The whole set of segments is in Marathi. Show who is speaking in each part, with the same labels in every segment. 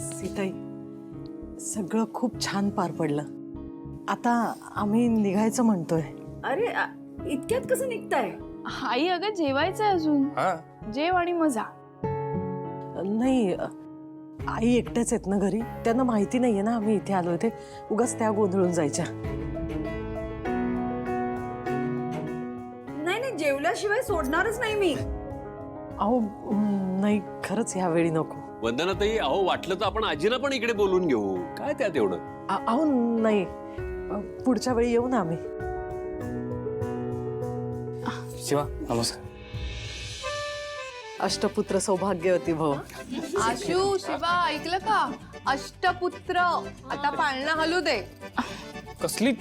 Speaker 1: सीताई, सगळं खूप छान पार पडलं. आता आम्ही निघायचं म्हणतोय.
Speaker 2: अरे इतक्यात कसं निघताय?
Speaker 3: आई अगं जेवायचंय अजून. जेव आणि मजा.
Speaker 1: नाही, आई एकट्याच आहेत ना घरी, त्यांना माहिती नाहीये ना आम्ही इथे आलोय ते. उगाच त्या गोंधळून जायच्या.
Speaker 2: नाही नाही, जेवल्याशिवाय सोडणारच नाही मी.
Speaker 1: अहो नाही, खरंच ह्यावेळी नको.
Speaker 4: वंदनाताई, अहो वाटलं तर आपण आजीला पण इकडे बोलून घेऊ. काय त्यात एवढं?
Speaker 1: अहो नाही, पुढच्या वेळी येऊ ना आम्ही.
Speaker 5: शिवा नमस्कार.
Speaker 1: अष्टपुत्र सौभाग्यवती भव.
Speaker 6: आशू शिवा ऐकलं का? अष्टपुत्र. आता पाळणा हलू दे.
Speaker 5: कसली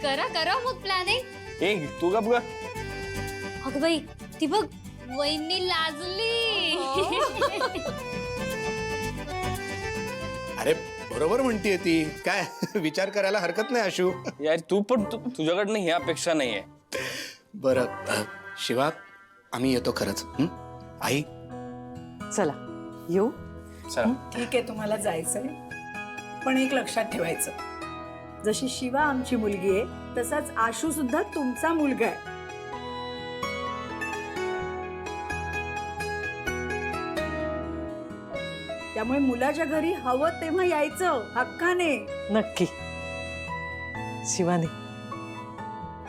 Speaker 7: करा करा मग प्लॅनिंग.
Speaker 5: ए तू का बघ.
Speaker 7: अगं बाई, ती बघ वहिनी लाजली.
Speaker 8: अरे बरोबर म्हणतीये ती. काय विचार करायला हरकत नाही आशू.
Speaker 5: यार तू पण तुझ्याकडनं ही अपेक्षा नाहीये.
Speaker 8: बरं शिवा, आम्ही येतो खरंच. आई
Speaker 1: चला येऊ.
Speaker 5: चला.
Speaker 2: ठीक आहे, तुम्हाला जायचंय, पण एक लक्षात ठेवायचं, जशी शिवा आमची मुलगी आहे तसाच आशू सुद्धा तुमचा मुलगा आहे. त्यामुळे मुलाच्या घरी हवं तेव्हा यायचं हक्काने.
Speaker 1: नक्की. शिवानी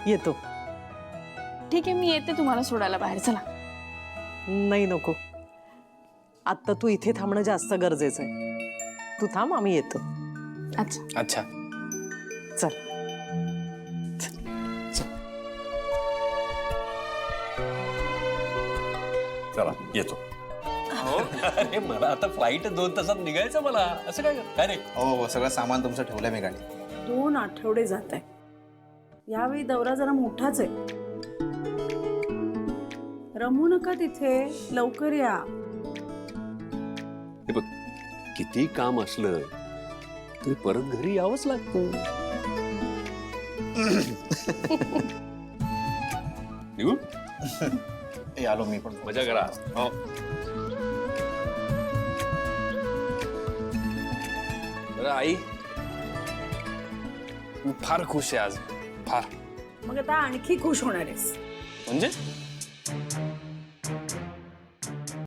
Speaker 1: येतो.
Speaker 3: ठीक आहे, मी येते तुम्हाला सोडायला बाहेर. चला.
Speaker 1: नाही नको, आता तू इथे थांबणं जास्त गरजेचं आहे. तू थांब, आम्ही येतो.
Speaker 3: अच्छा.
Speaker 5: अच्छा.
Speaker 1: चल.
Speaker 4: चला येतो. अरे मला आता फ्लाईट 2 तासात निघायचं. मला असं काय काय रे?
Speaker 8: हो, सगळं सामान तुमचं ठेवलंय मी गाडी.
Speaker 2: 2 आठवडे जात आहे. यावेळी दौरा जरा मोठाच आहे. रमू नका तिथे, लवकर या.
Speaker 4: हे बघ, किती काम असलं तरी परत घरी यावंच लागतं. निघू?
Speaker 8: आलो मी पण.
Speaker 4: मजा करा. हो.
Speaker 5: बरं आई, मी फार खुश आहे आज. फार.
Speaker 2: मग आता आणखी खुश होणार आहेस.
Speaker 5: म्हणजे